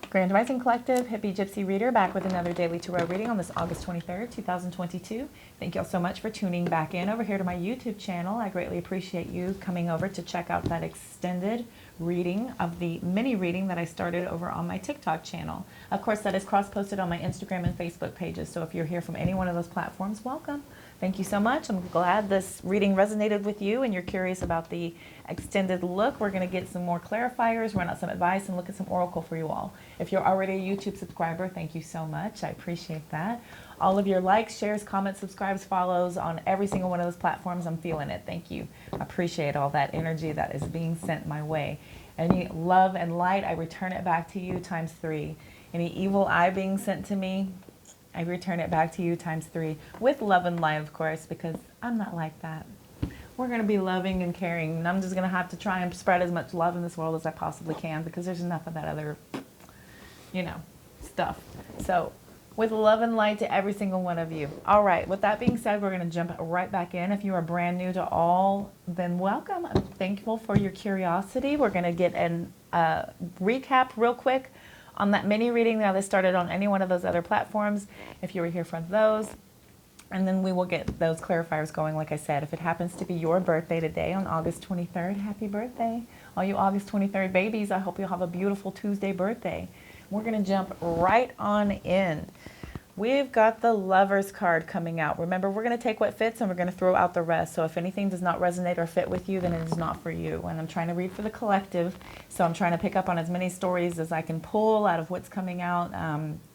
Grand Rising Collective, Hippie Gypsy Reader, back with another daily tarot reading on this August 23rd, 2022. Thank you all so much for tuning back in over here to my YouTube channel. I greatly appreciate you coming over to check out that extended reading of the mini reading that I started over on my TikTok channel. Of course, that is cross-posted on my Instagram and Facebook pages, so if you're here from any one of those platforms, welcome. Thank you so much. I'm glad this reading resonated with you and you're curious about the extended look. We're going to get some more clarifiers, run out some advice, and look at some oracle for you all. If you're already a YouTube subscriber, thank you so much. I appreciate that. All of your likes, shares, comments, subscribes, follows on every single one of those platforms, I'm feeling it. Thank you. I appreciate all that energy that is being sent my way. Any love and light, I return it back to you times 3. Any evil eye being sent to me, I return it back to you times 3, with love and light, of course, because I'm not like that. We're going to be loving and caring, and I'm just going to have to try and spread as much love in this world as I possibly can, because there's enough of that other, stuff. So, with love and light to every single one of you. All right, with that being said, we're going to jump right back in. If you are brand new to all, then welcome. I'm thankful for your curiosity. We're going to get a recap real quick on that mini reading that I started on any one of those other platforms, if you were here for those. And then we will get those clarifiers going, like I said. If it happens to be your birthday today on August 23rd, happy birthday. All you August 23rd babies, I hope you'll have a beautiful Tuesday birthday. We're going to jump right on in. We've got the Lovers card coming out. Remember, we're going to take what fits and we're going to throw out the rest. So if anything does not resonate or fit with you, then it is not for you. And I'm trying to read for the collective, so I'm trying to pick up on as many stories as I can pull out of what's coming out.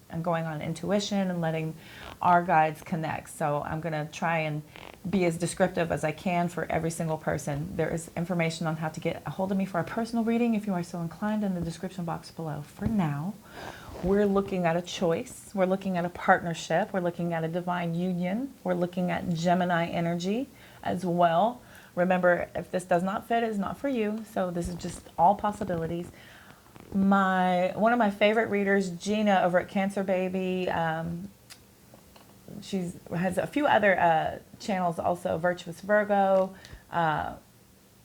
I'm going on intuition and letting our guides connect. So I'm going to try and be as descriptive as I can for every single person. There is information on how to get a hold of me for a personal reading if you are so inclined in the description box below. For now, we're looking at a choice. We're looking at a partnership. We're looking at a divine union. We're looking at Gemini energy as well. Remember, if this does not fit, it's not for you. So this is just all possibilities. One of my favorite readers, Gina over at Cancer Baby, she has a few other channels also, Virtuous Virgo,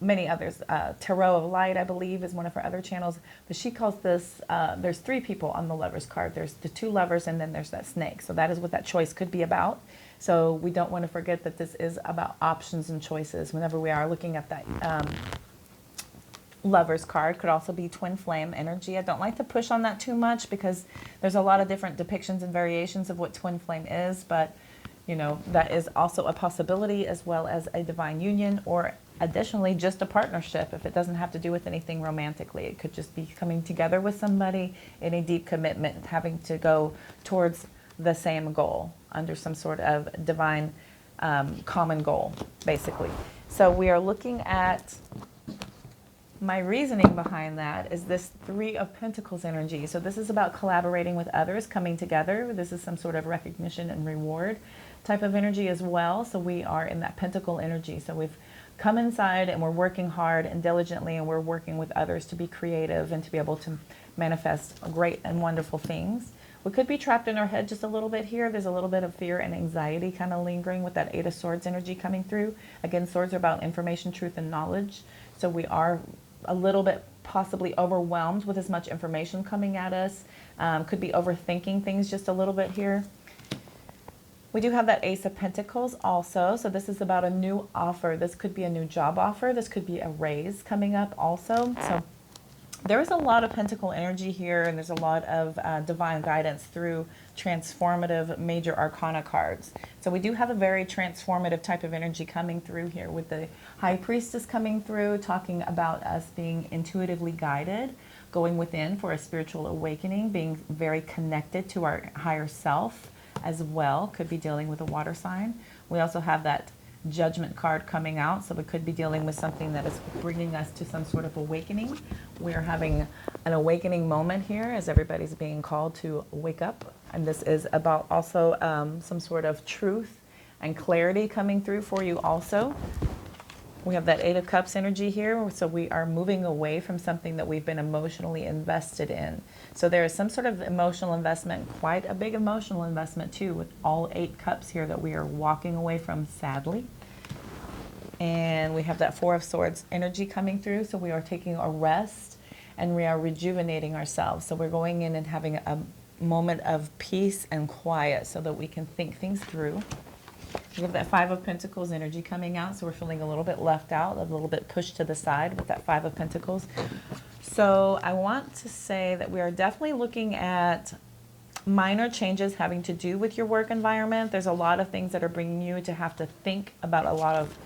many others. Tarot of Light, I believe, is one of her other channels. But she calls this, there's 3 people on the Lovers card. There's the 2 lovers and then there's that snake. So that is what that choice could be about. So we don't want to forget that this is about options and choices whenever we are looking at that Lovers card. Could also be twin flame energy. I don't like to push on that too much because there's a lot of different depictions and variations of what twin flame is, but that is also a possibility, as well as a divine union, or additionally just a partnership. If it doesn't have to do with anything romantically, it could just be coming together with somebody in a deep commitment, having to go towards the same goal under some sort of divine common goal, basically. So we are looking at, my reasoning behind that is this 3 of Pentacles energy. So this is about collaborating with others, coming together. This is some sort of recognition and reward type of energy as well. So we are in that Pentacle energy. So we've come inside and we're working hard and diligently, and we're working with others to be creative and to be able to manifest great and wonderful things. We could be trapped in our head just a little bit here. There's a little bit of fear and anxiety kind of lingering with that 8 of Swords energy coming through. Again, swords are about information, truth, and knowledge. So we are a little bit possibly overwhelmed with as much information coming at us. Could be overthinking things just a little bit here. We do have that Ace of Pentacles also. So this is about a new offer. This could be a new job offer. This could be a raise coming up also. So there's a lot of Pentacle energy here, and there's a lot of divine guidance through transformative major arcana cards. So we do have a very transformative type of energy coming through here, with the High Priestess coming through, talking about us being intuitively guided, going within for a spiritual awakening, being very connected to our higher self as well. Could be dealing with a water sign. We also have that Judgment card coming out, so we could be dealing with something that is bringing us to some sort of awakening. We're having an awakening moment here as everybody's being called to wake up, and this is about also some sort of truth and clarity coming through for you also. We have that 8 of Cups energy here, so we are moving away from something that we've been emotionally invested in. So there is some sort of emotional investment, quite a big emotional investment too, with all 8 cups here that we are walking away from, sadly. And we have that 4 of Swords energy coming through, so we are taking a rest and we are rejuvenating ourselves. So we're going in and having a moment of peace and quiet so that we can think things through. We have that Five of Pentacles energy coming out, so we're feeling a little bit left out, a little bit pushed to the side with that Five of Pentacles. So I want to say that we are definitely looking at minor changes having to do with your work environment. There's a lot of things that are bringing you to have to think about a lot of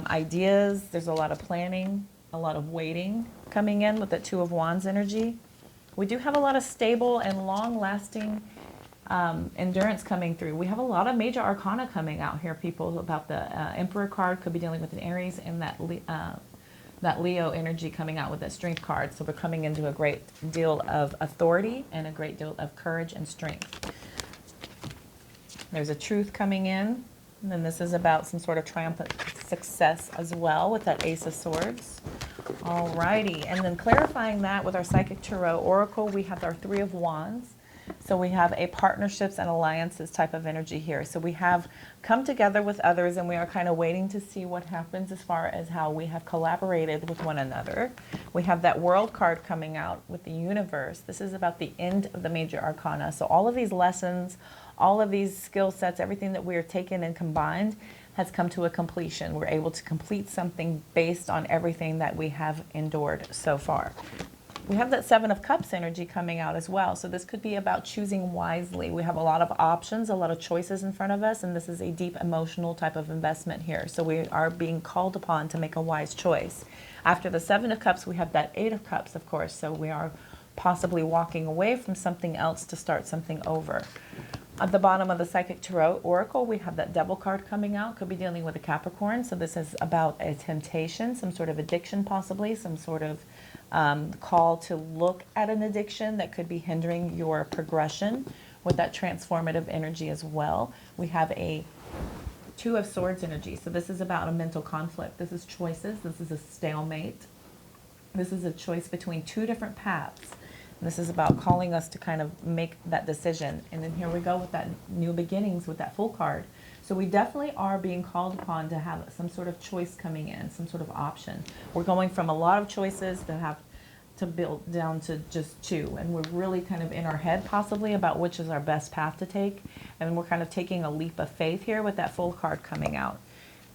ideas. There's a lot of planning, a lot of waiting coming in with that Two of Wands energy. We do have a lot of stable and long-lasting endurance coming through. We have a lot of major arcana coming out here, people, about the Emperor card. Could be dealing with an Aries, and that Leo energy coming out with that Strength card. So we're coming into a great deal of authority and a great deal of courage and strength. There's a Truth coming in, and then this is about some sort of triumphant success as well with that Ace of Swords. Alrighty, and then clarifying that with our Psychic Tarot Oracle, we have our Three of Wands. So we have a partnerships and alliances type of energy here. So we have come together with others, and we are kind of waiting to see what happens as far as how we have collaborated with one another. We have that World card coming out with the Universe. This is about the end of the major arcana. So all of these lessons, all of these skill sets, everything that we are taken and combined has come to a completion. We're able to complete something based on everything that we have endured so far. We have that Seven of Cups energy coming out as well. So this could be about choosing wisely. We have a lot of options, a lot of choices in front of us, and this is a deep emotional type of investment here. So we are being called upon to make a wise choice. After the Seven of Cups, we have that Eight of Cups, of course. So we are possibly walking away from something else to start something over. At the bottom of the Psychic Tarot Oracle, we have that Devil card coming out. Could be dealing with a Capricorn. So this is about a temptation, some sort of addiction possibly, some sort of call to look at an addiction that could be hindering your progression with that transformative energy as well. We have a Two of Swords energy. So this is about a mental conflict. This is choices. This is a stalemate. This is a choice between two different paths. And this is about calling us to kind of make that decision. And then here we go with that new beginnings with that Fool card. So we definitely are being called upon to have some sort of choice coming in, some sort of option. We're going from a lot of choices to have to build down to just two. And we're really kind of in our head possibly about which is our best path to take. And we're kind of taking a leap of faith here with that Fool card coming out.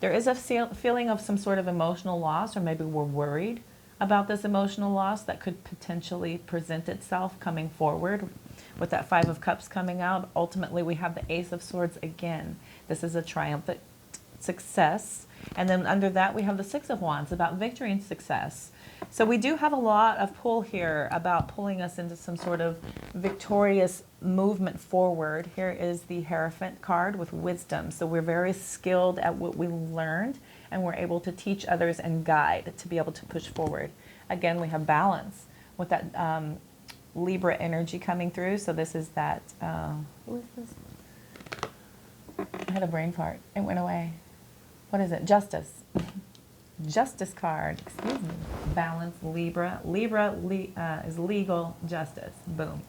There is a feeling of some sort of emotional loss, or maybe we're worried about this emotional loss that could potentially present itself coming forward with that Five of Cups coming out. Ultimately, we have the Ace of Swords again. This is a triumphant success. And then under that, we have the Six of Wands, about victory and success. So we do have a lot of pull here about pulling us into some sort of victorious movement forward. Here is the Hierophant card with wisdom. So we're very skilled at what we learned, and we're able to teach others and guide to be able to push forward. Again, we have balance with that Libra energy coming through. So this is that, who is this? I had a brain fart. It went away. What is it? Justice. Justice card. Excuse me. Balance, Libra. Libra is legal justice. Boom.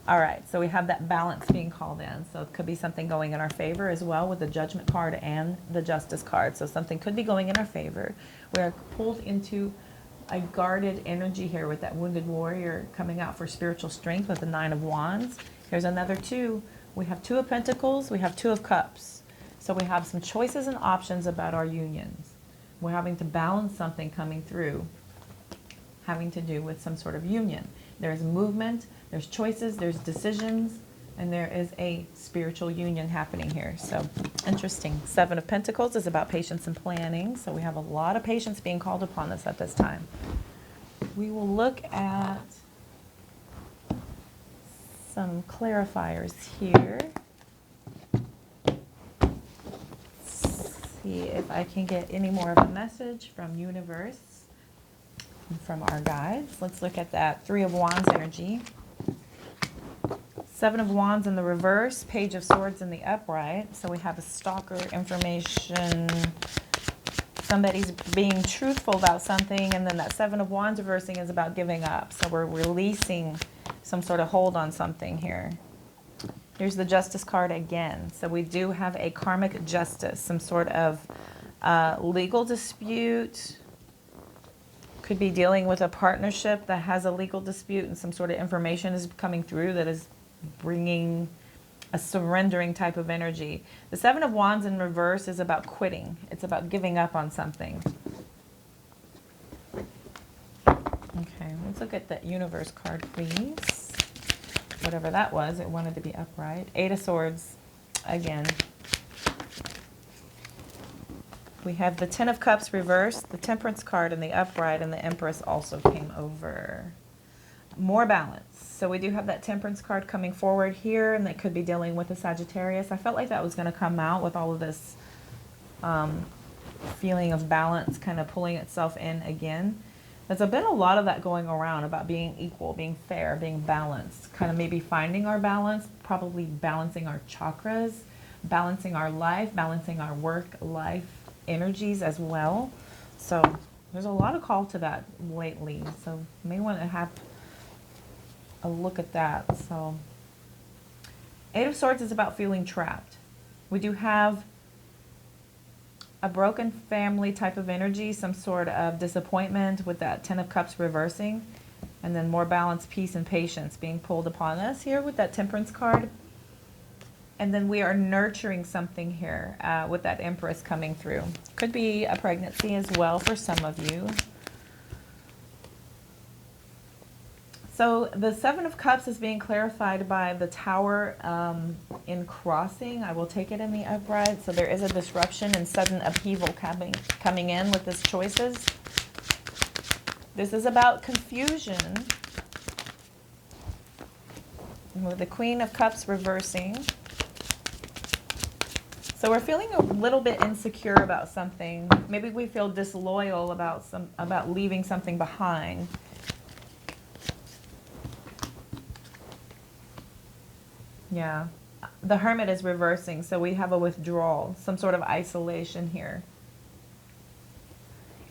All right. So we have that balance being called in. So it could be something going in our favor as well with the Judgment card and the Justice card. So something could be going in our favor. We're pulled into a guarded energy here with that Wounded Warrior coming out for spiritual strength with the Nine of Wands. Here's another two. We have Two of Pentacles. We have Two of Cups. So we have some choices and options about our unions. We're having to balance something coming through, having to do with some sort of union. There's movement, there's choices, there's decisions, and there is a spiritual union happening here. So interesting. Seven of Pentacles is about patience and planning. So we have a lot of patience being called upon us at this time. We will look at some clarifiers here. See if I can get any more of a message from Universe and from our guides. Let's look at that Three of Wands energy. Seven of Wands in the reverse, Page of Swords in the upright. So we have a stalker information. Somebody's being truthful about something, and then that Seven of Wands reversing is about giving up. So we're releasing some sort of hold on something here. Here's the Justice card again. So we do have a karmic justice, some sort of legal dispute. Could be dealing with a partnership that has a legal dispute and some sort of information is coming through that is bringing a surrendering type of energy. The Seven of Wands in reverse is about quitting. It's about giving up on something. Okay, let's look at the universe card, please. Whatever that was, it wanted to be upright. Eight of Swords, again. We have the Ten of Cups reversed, the Temperance card in the upright, and the Empress also came over. More balance. So we do have that Temperance card coming forward here, and that could be dealing with a Sagittarius. I felt like that was going to come out with all of this feeling of balance kind of pulling itself in again. There's been a lot of that going around about being equal, being fair, being balanced, kind of maybe finding our balance, probably balancing our chakras, balancing our life, balancing our work-life energies as well. So there's a lot of call to that lately. So you may want to have a look at that. So Eight of Swords is about feeling trapped. We do have a broken family type of energy, some sort of disappointment with that Ten of Cups reversing, and then more balance, peace, and patience being pulled upon us here with that Temperance card. And then we are nurturing something here with that Empress coming through. Could be a pregnancy as well for some of you. So the Seven of Cups is being clarified by the Tower in crossing. I will take it in the upright. So there is a disruption and sudden upheaval coming in with these choices. This is about confusion. With the Queen of Cups reversing. So we're feeling a little bit insecure about something. Maybe we feel disloyal about leaving something behind. Yeah. The Hermit is reversing, so we have a withdrawal, some sort of isolation here.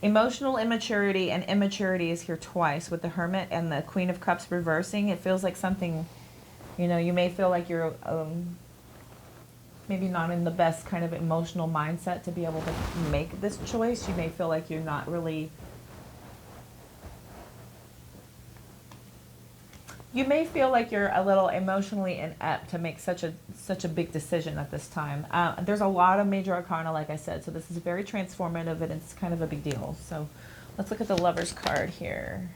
Emotional immaturity and immaturity is here twice with the Hermit and the Queen of Cups reversing. It feels like something, you know, you may feel like you're maybe not in the best kind of emotional mindset to be able to make this choice. You may feel like you're not really... You may feel like you're a little emotionally inept to make such a big decision at this time. There's a lot of major arcana, like I said, so this is very transformative and it's kind of a big deal. So let's look at the Lovers card here.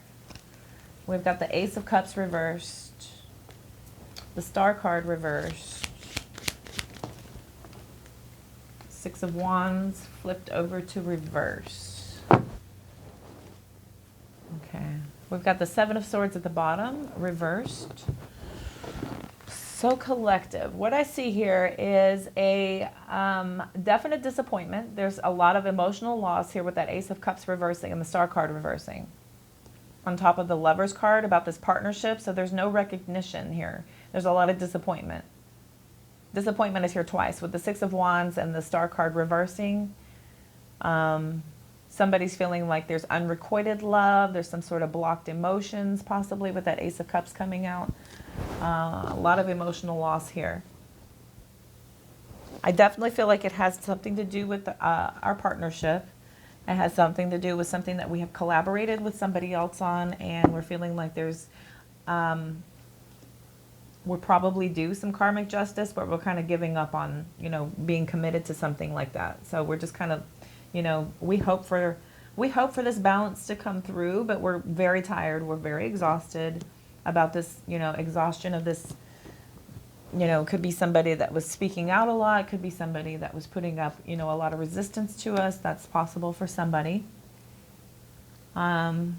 We've got the Ace of Cups reversed, the Star card reversed, Six of Wands flipped over to reverse. Okay. We've got the Seven of Swords at the bottom, reversed. So collective. What I see here is a definite disappointment. There's a lot of emotional loss here with that Ace of Cups reversing and the Star card reversing. On top of the Lovers card about this partnership, so there's no recognition here. There's a lot of disappointment. Disappointment is here twice with the Six of Wands and the Star card reversing. Somebody's feeling like there's unrequited love. There's some sort of blocked emotions, possibly with that Ace of Cups coming out. A lot of emotional loss here. I definitely feel like it has something to do with our partnership. It has something to do with something that we have collaborated with somebody else on, and we're feeling like there's, we'll probably do some karmic justice, but we're kind of giving up on, you know, being committed to something like that. So we're just kind of, you know, we hope for this balance to come through, but we're very tired. We're very exhausted about this, you know, exhaustion of this, you know, could be somebody that was speaking out a lot. Could be somebody that was putting up, you know, a lot of resistance to us. That's possible for somebody. I'm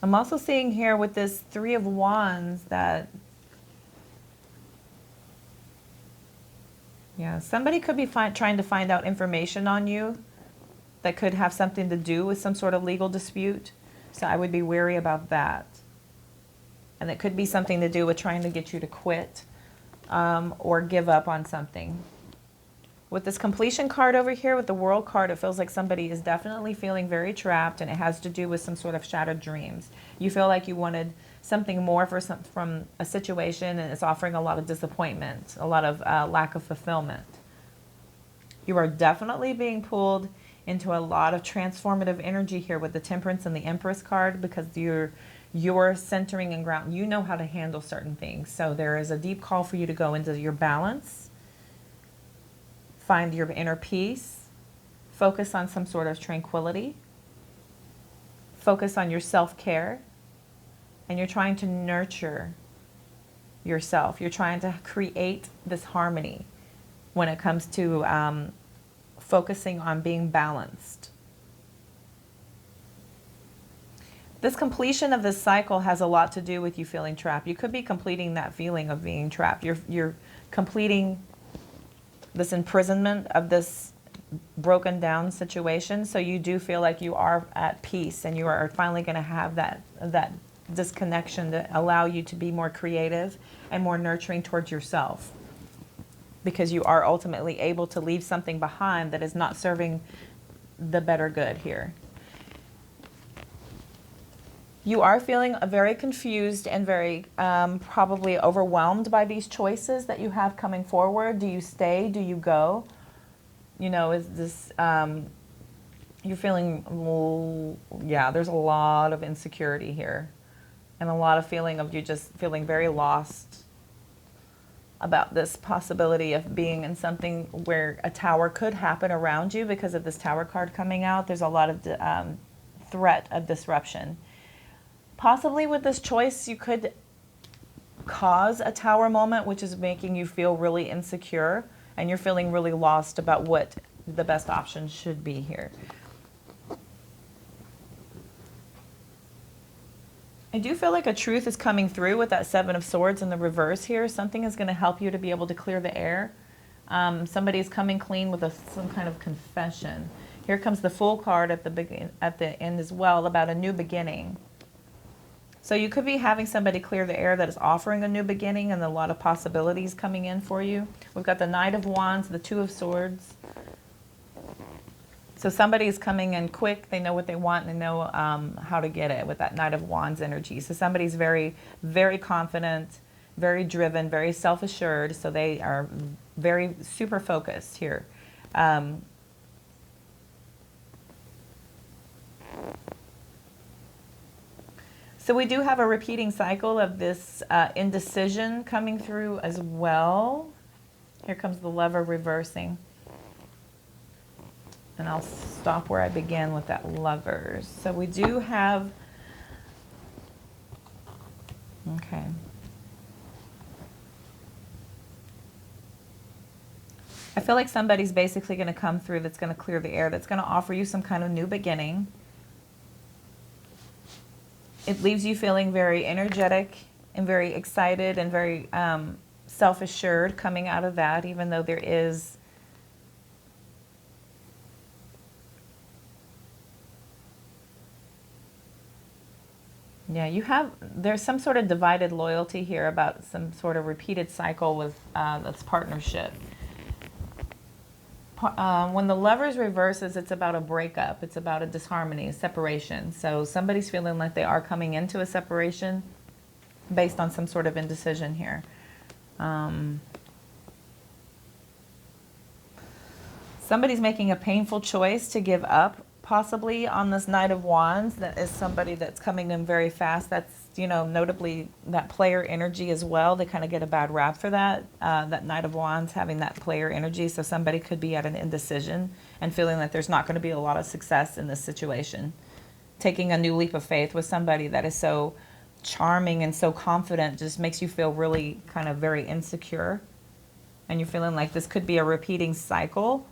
also seeing here with this Three of Wands that, yeah, somebody could be trying to find out information on you that could have something to do with some sort of legal dispute. So I would be wary about that. And it could be something to do with trying to get you to quit or give up on something. With this completion card over here, with the World card, it feels like somebody is definitely feeling very trapped, and it has to do with some sort of shattered dreams. You feel like you wanted something more from a situation, and it's offering a lot of disappointment, a lot of lack of fulfillment. You are definitely being pulled into a lot of transformative energy here with the Temperance and the Empress card, because you're centering and ground. You know how to handle certain things. So there is a deep call for you to go into your balance, find your inner peace, focus on some sort of tranquility, focus on your self-care, and you're trying to nurture yourself. You're trying to create this harmony when it comes to focusing on being balanced. This completion of this cycle has a lot to do with you feeling trapped. You could be completing that feeling of being trapped. You're completing this imprisonment of this broken down situation. So you do feel like you are at peace, and you are finally going to have that disconnection to allow you to be more creative and more nurturing towards yourself, because you are ultimately able to leave something behind that is not serving the better good here. You are feeling very confused and very probably overwhelmed by these choices that you have coming forward. Do you stay? Do you go? You know, is this, you're feeling, well, yeah, there's a lot of insecurity here, and a lot of feeling of you just feeling very lost about this possibility of being in something where a tower could happen around you because of this Tower card coming out. There's a lot of threat of disruption. Possibly with this choice, you could cause a tower moment, which is making you feel really insecure, and you're feeling really lost about what the best option should be here. I do feel like a truth is coming through with that Seven of Swords in the reverse here. Something is going to help you to be able to clear the air. Somebody's coming clean with some kind of confession. Here comes the Fool card at the end as well, about a new beginning. So you could be having somebody clear the air that is offering a new beginning, and a lot of possibilities coming in for you. We've got the Knight of Wands, the Two of Swords. So somebody is coming in quick. They know what they want, and they know how to get it with that Knight of Wands energy. So somebody's very, very confident, very driven, very self-assured. So they are very super focused here. So we do have a repeating cycle of this indecision coming through as well. Here comes the Lover reversing. And I'll stop where I began with that Lovers. So we do have, okay. I feel like somebody's basically going to come through that's going to clear the air, that's going to offer you some kind of new beginning. It leaves you feeling very energetic and very excited and very self-assured coming out of that, even though there is there's some sort of divided loyalty here about some sort of repeated cycle with this partnership. When the Lovers reverses, it's about a breakup. It's about a disharmony, a separation. So somebody's feeling like they are coming into a separation based on some sort of indecision here. Somebody's making a painful choice to give up, possibly on this Knight of Wands. That is somebody that's coming in very fast. That's, you know, notably that player energy as well. They kind of get a bad rap for that. That Knight of Wands having that player energy. So somebody could be at an indecision and feeling that there's not going to be a lot of success in this situation. Taking a new leap of faith with somebody that is so charming and so confident just makes you feel really kind of very insecure. And you're feeling like this could be a repeating cycle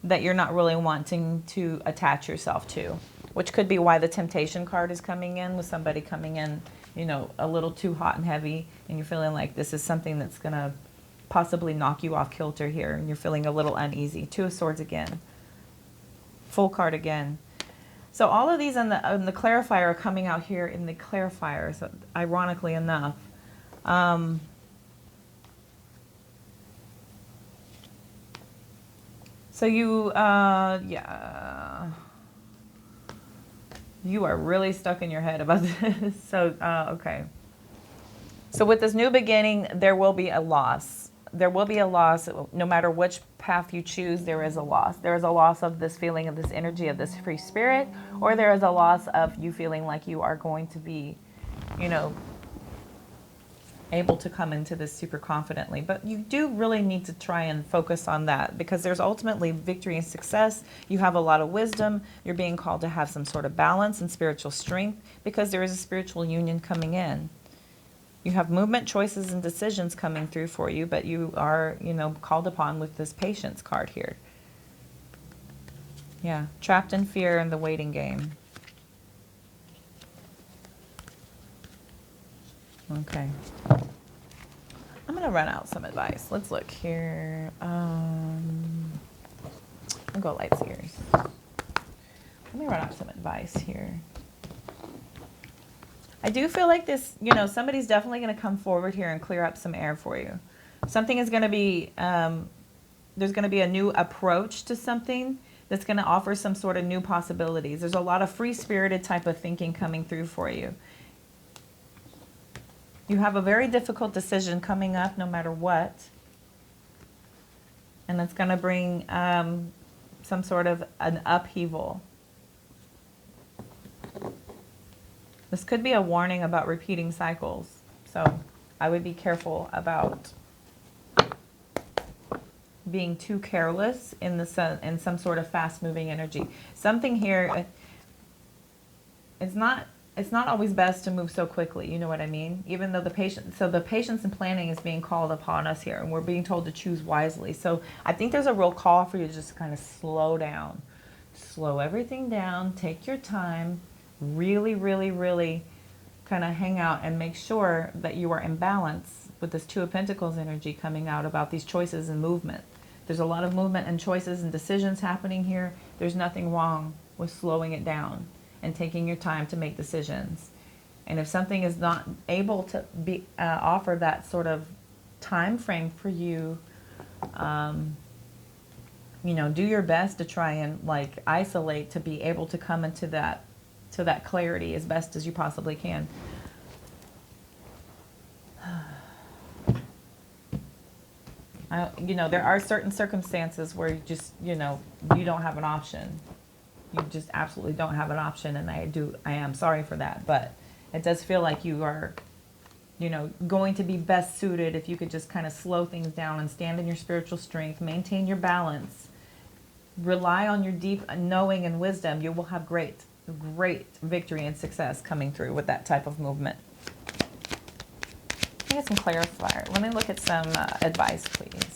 that you're not really wanting to attach yourself to, which could be why the Temptation card is coming in, with somebody coming in, you know, a little too hot and heavy, and you're feeling like this is something that's going to possibly knock you off kilter here, and you're feeling a little uneasy. Two of Swords again. Fool card again. So all of these on the clarifier are coming out here in the clarifier, so ironically enough. So you, you are really stuck in your head about this. So, okay. So with this new beginning, there will be a loss. there will be a loss. No matter which path you choose, there is a loss. There is a loss of this feeling of this energy of this free spirit, or there is a loss of you feeling like you are going to be, you know, able to come into this super confidently. But you do really need to try and focus on that, because there's ultimately victory and success. You have a lot of wisdom. You're being called to have some sort of balance and spiritual strength, because there is a spiritual union coming in. You have movement, choices, and decisions coming through for you, but you are, you know, called upon with this patience card here. Yeah, trapped in fear in the waiting game. Okay. I'm going to run out some advice. Let's look here. I'll go light seers. Let me run out some advice here. I do feel like this, you know, somebody's definitely going to come forward here and clear up some air for you. Something is going to be, there's going to be a new approach to something that's going to offer some sort of new possibilities. There's a lot of free-spirited type of thinking coming through for you. You have a very difficult decision coming up no matter what. And it's going to bring some sort of an upheaval. This could be a warning about repeating cycles. So I would be careful about being too careless in some sort of fast-moving energy. Something here, it's not always best to move so quickly, you know what I mean? Even though the patience and planning is being called upon us here, and we're being told to choose wisely. So I think there's a real call for you to just kind of slow down. Slow everything down, take your time, really, really, really kind of hang out and make sure that you are in balance with this Two of Pentacles energy coming out about these choices and movement. There's a lot of movement and choices and decisions happening here. There's nothing wrong with slowing it down and taking your time to make decisions. And if something is not able to be offer that sort of time frame for you, you know, do your best to try and like isolate to be able to come into that clarity as best as you possibly can. You know, there are certain circumstances where you just, you know, you don't have an option. You just absolutely don't have an option, and I am sorry for that, but it does feel like you are, you know, going to be best suited if you could just kind of slow things down and stand in your spiritual strength, maintain your balance, rely on your deep knowing and wisdom. You will have great victory and success coming through with that type of movement. Let me get some clarifier. Let me look at some advice, please.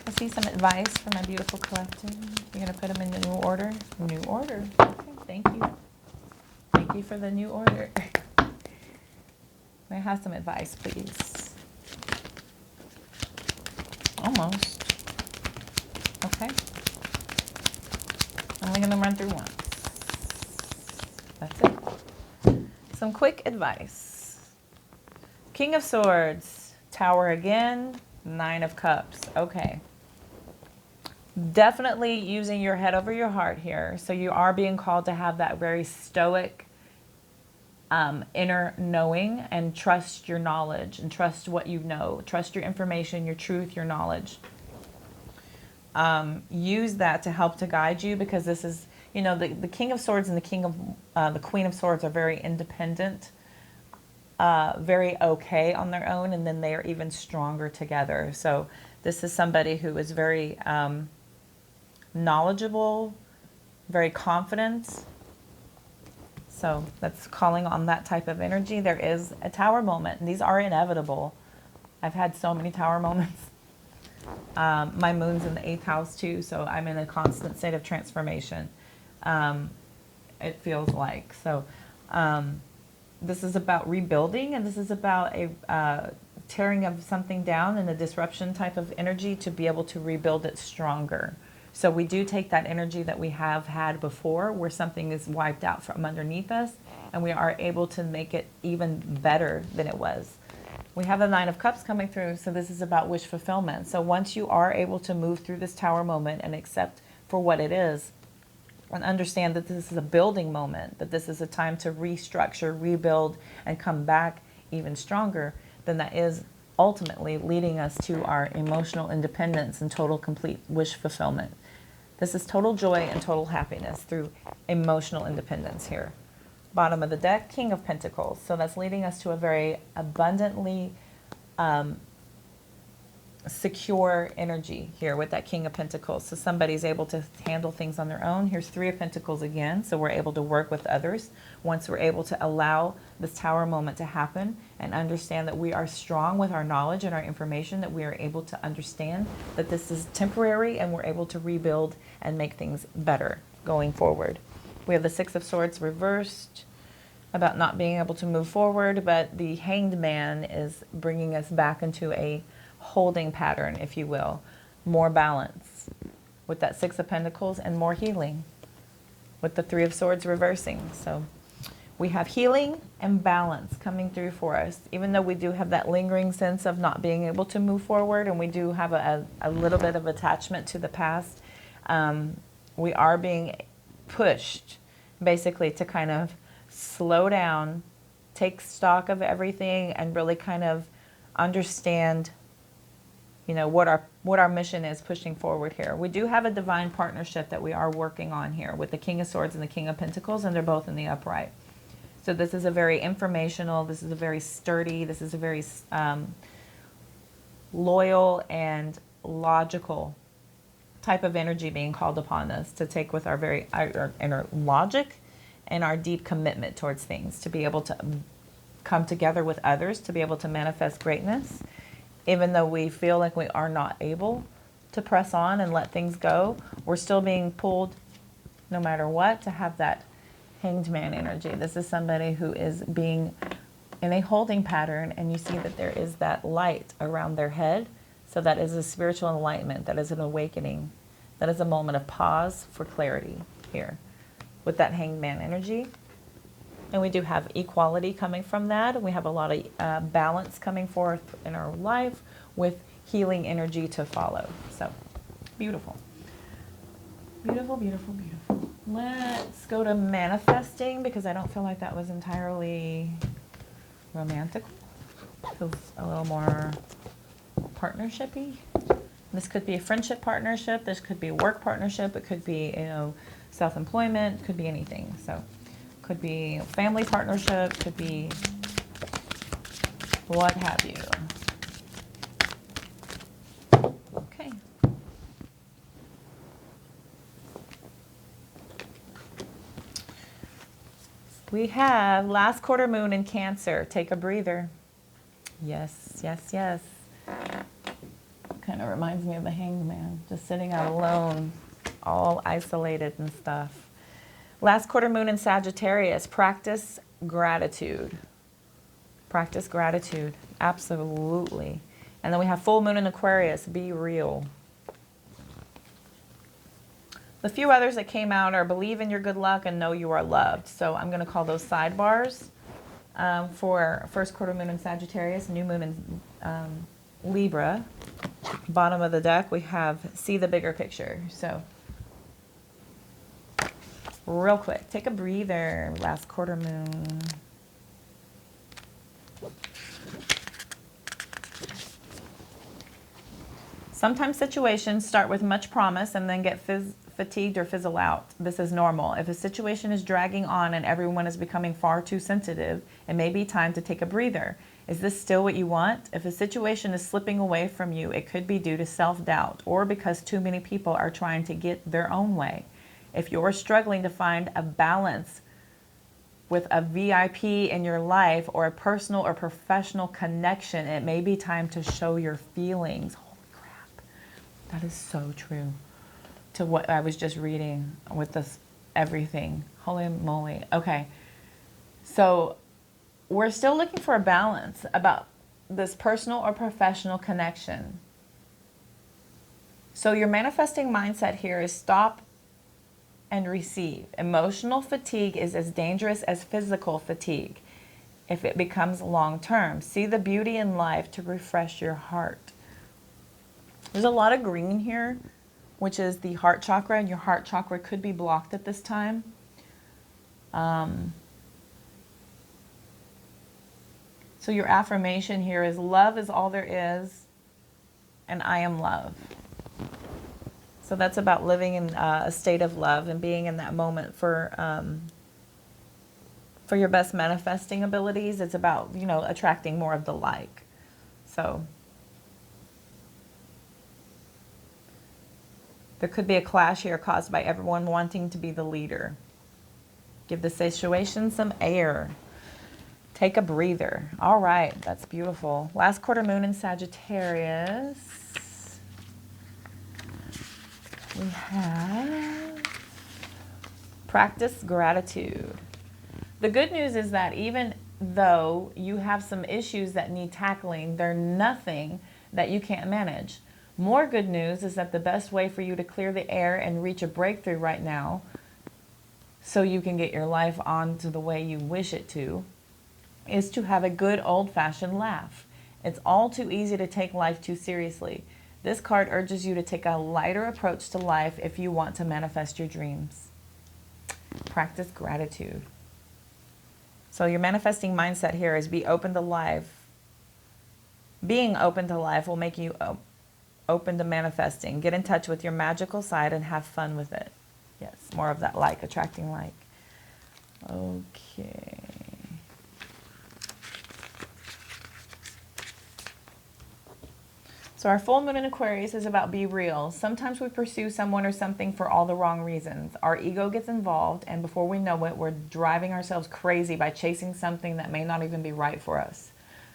I see some advice for my beautiful collective. You're going to put them in the new order? New order. Okay, thank you. Thank you for the new order. May I have some advice, please? Almost. Okay. I'm only going to run through once. That's it. Some quick advice. King of Swords, Tower again, Nine of Cups. Okay. Definitely using your head over your heart here. So you are being called to have that very stoic inner knowing, and trust your knowledge and trust what you know. Trust your information, your truth, your knowledge. Use that to help to guide you, because this is, you know, the King of Swords and the Queen of Swords are very independent, very okay on their own, and then they are even stronger together. So this is somebody who is very knowledgeable, very confident. So that's calling on that type of energy. There is a tower moment, and these are inevitable. I've had so many tower moments. My moon's in the 8th house too, so I'm in a constant state of transformation. It feels like. So this is about rebuilding, and this is about a tearing of something down and a disruption type of energy to be able to rebuild it stronger. So we do take that energy that we have had before, where something is wiped out from underneath us, and we are able to make it even better than it was. We have the Nine of Cups coming through, so this is about wish fulfillment. So once you are able to move through this tower moment and accept for what it is, and understand that this is a building moment, that this is a time to restructure, rebuild, and come back even stronger, then that is ultimately leading us to our emotional independence and total complete wish fulfillment. This is total joy and total happiness through emotional independence here. Bottom of the deck, King of Pentacles. So that's leading us to a very abundantly secure energy here with that King of Pentacles. So somebody's able to handle things on their own. Here's Three of Pentacles again. So we're able to work with others once we're able to allow this Tower moment to happen and understand that we are strong with our knowledge and our information, that we are able to understand that this is temporary and we're able to rebuild and make things better going forward. We have the Six of Swords reversed, about not being able to move forward, but the Hanged Man is bringing us back into a holding pattern, if you will, more balance with that Six of Pentacles and more healing with the Three of Swords reversing. So we have healing and balance coming through for us, even though we do have that lingering sense of not being able to move forward, and we do have a little bit of attachment to the past. We are being pushed basically to kind of slow down, take stock of everything, and really kind of understand, you know, what our mission is pushing forward here. We do have a divine partnership that we are working on here with the King of Swords and the King of Pentacles, and they're both in the upright. So this is a very informational, this is a very sturdy, this is a very loyal and logical type of energy being called upon us to take with our very our inner logic and our deep commitment towards things, to be able to come together with others, to be able to manifest greatness. Even though we feel like we are not able to press on and let things go, we're still being pulled no matter what to have that Hanged Man energy. This is somebody who is being in a holding pattern, and you see that there is that light around their head. So that is a spiritual enlightenment, that is an awakening, that is a moment of pause for clarity here with that Hanged Man energy. And we do have equality coming from that. We have a lot of balance coming forth in our life with healing energy to follow. So beautiful. Beautiful, beautiful, beautiful. Let's go to manifesting, because I don't feel like that was entirely romantic. Feels a little more partnership-y. This could be a friendship partnership. This could be a work partnership. It could be, you know, self-employment. Could be anything. So could be family partnership, could be what have you. Okay. We have last quarter moon in Cancer. Take a breather. Yes, yes, yes. Kind of reminds me of the Hanged Man, just sitting out alone, all isolated and stuff. Last quarter moon in Sagittarius, practice gratitude. Practice gratitude, absolutely. And then we have full moon in Aquarius, be real. The few others that came out are believe in your good luck and know you are loved. So I'm going to call those sidebars for first quarter moon in Sagittarius, new moon in Libra. Bottom of the deck, we have see the bigger picture. So real quick, take a breather, last quarter moon. Sometimes situations start with much promise and then get fatigued or fizzle out. This is normal. If a situation is dragging on and everyone is becoming far too sensitive, it may be time to take a breather. Is this still what you want? If a situation is slipping away from you, it could be due to self-doubt or because too many people are trying to get their own way. If you're struggling to find a balance with a VIP in your life or a personal or professional connection, it may be time to show your feelings. Holy crap. That is so true to what I was just reading with this everything. Holy moly. Okay. So we're still looking for a balance about this personal or professional connection. So your manifesting mindset here is stop and receive. Emotional fatigue is as dangerous as physical fatigue if it becomes long-term. See the beauty in life to refresh your heart. There's a lot of green here, which is the heart chakra, and your heart chakra could be blocked at this time. So So your affirmation here is love is all there is, and I am love. So that's about living in a state of love and being in that moment for your best manifesting abilities. It's about, you know, attracting more of the like. So there could be a clash here caused by everyone wanting to be the leader. Give the situation some air. Take a breather. All right, that's beautiful. Last quarter moon in Sagittarius. We have practice gratitude. The good news is that even though you have some issues that need tackling, they're nothing that you can't manage. More good news is that the best way for you to clear the air and reach a breakthrough right now, so you can get your life on to the way you wish it to, is to have a good old-fashioned laugh. It's all too easy to take life too seriously. This card urges you to take a lighter approach to life if you want to manifest your dreams. Practice gratitude. So your manifesting mindset here is be open to life. Being open to life will make you open to manifesting. Get in touch with your magical side and have fun with it. Yes, more of that like, attracting like. Okay. So our full moon in Aquarius is about be real. Sometimes we pursue someone or something for all the wrong reasons. Our ego gets involved, and before we know it, we're driving ourselves crazy by chasing something that may not even be right for us.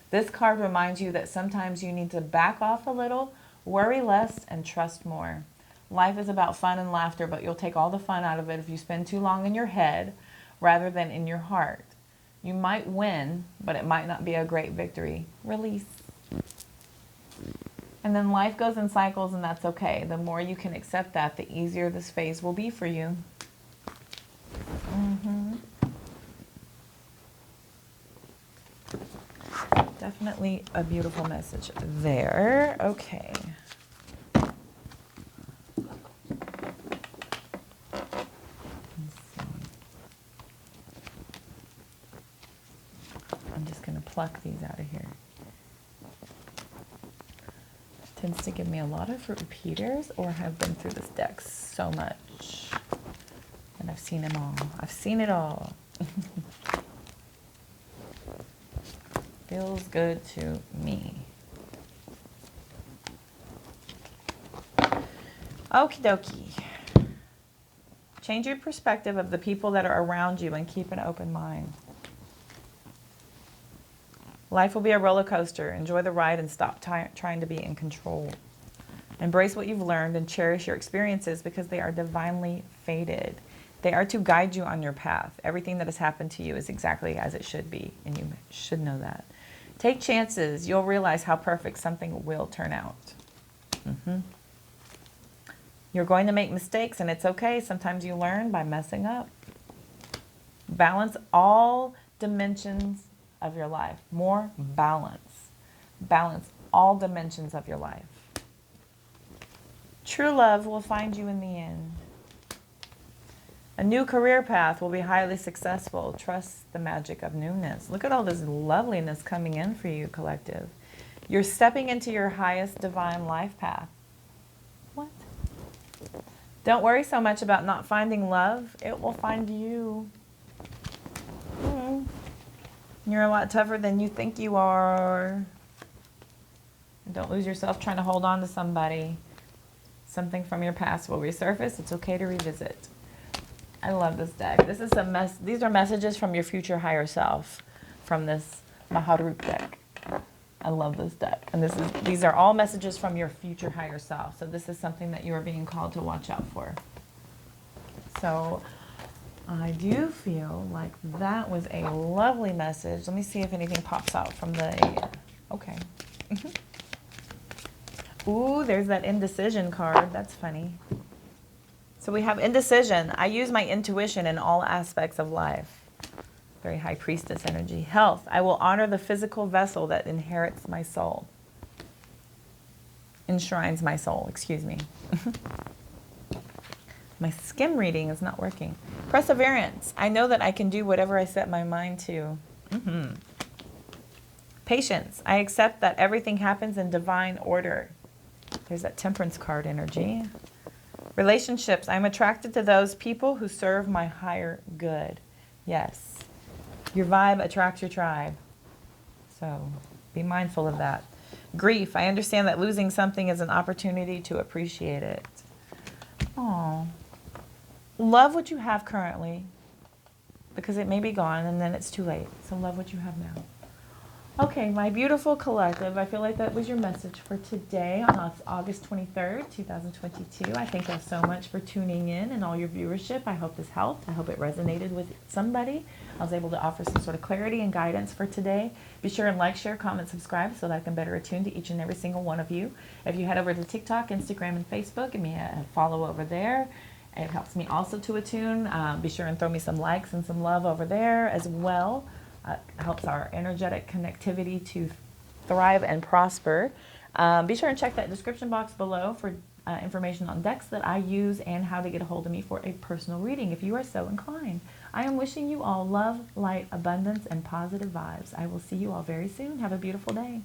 This card reminds you that sometimes you need to back off a little, worry less, and trust more. Life is about fun and laughter, but you'll take all the fun out of it if you spend too long in your head rather than in your heart. You might win, but it might not be a great victory. Release. And then life goes in cycles, and that's okay. The more you can accept that, the easier this phase will be for you. Definitely a beautiful message there. Okay. I'm just going to pluck these out of here. Tends to give me a lot of repeaters, or have been through this deck so much. And I've seen them all. I've seen it all. Feels good to me. Okie dokie. Change your perspective of the people that are around you and keep an open mind. Life will be a roller coaster. Enjoy the ride and stop trying to be in control. Embrace what you've learned and cherish your experiences because they are divinely fated. They are to guide you on your path. Everything that has happened to you is exactly as it should be, and you should know that. Take chances. You'll realize how perfect something will turn out. You're going to make mistakes, and it's okay. Sometimes you learn by messing up. Balance all dimensions of your life. More balance. Balance all dimensions of your life. True love will find you in the end. A new career path will be highly successful. Trust the magic of newness. Look at all this loveliness coming in for you, collective. You're stepping into your highest divine life path. What? Don't worry so much about not finding love. It will find you. You're a lot tougher than you think you are. And don't lose yourself trying to hold on to somebody. Something from your past will resurface. It's okay to revisit. I love this deck. This is these are messages from your future higher self from this Mahrukh deck. I love this deck. And these are all messages from your future higher self. So this is something that you are being called to watch out for. So I do feel like that was a lovely message. Let me see if anything pops out from the, okay. Ooh, there's that indecision card. That's funny. So we have indecision. I use my intuition in all aspects of life. Very high priestess energy. Health. I will honor the physical vessel that inherits my soul. Enshrines my soul, excuse me. My skim reading is not working. Perseverance. I know that I can do whatever I set my mind to. Patience. I accept that everything happens in divine order. There's that Temperance card energy. Relationships. I'm attracted to those people who serve my higher good. Yes. Your vibe attracts your tribe. So be mindful of that. Grief. I understand that losing something is an opportunity to appreciate it. Oh, love what you have currently, because it may be gone and then it's too late. So love what you have now. Okay, my beautiful collective, I feel like that was your message for today on August 23rd, 2022. I thank you so much for tuning in and all your viewership. I hope this helped. I hope it resonated with somebody. I was able to offer some sort of clarity and guidance for today. Be sure and like, share, comment, subscribe so that I can better attune to each and every single one of you. If you head over to TikTok, Instagram, and Facebook, give me a follow over there. It helps me also to attune. Be sure and throw me some likes and some love over there as well. Helps our energetic connectivity to thrive and prosper. Be sure and check that description box below for information on decks that I use and how to get a hold of me for a personal reading if you are so inclined. I am wishing you all love, light, abundance, and positive vibes. I will see you all very soon. Have a beautiful day.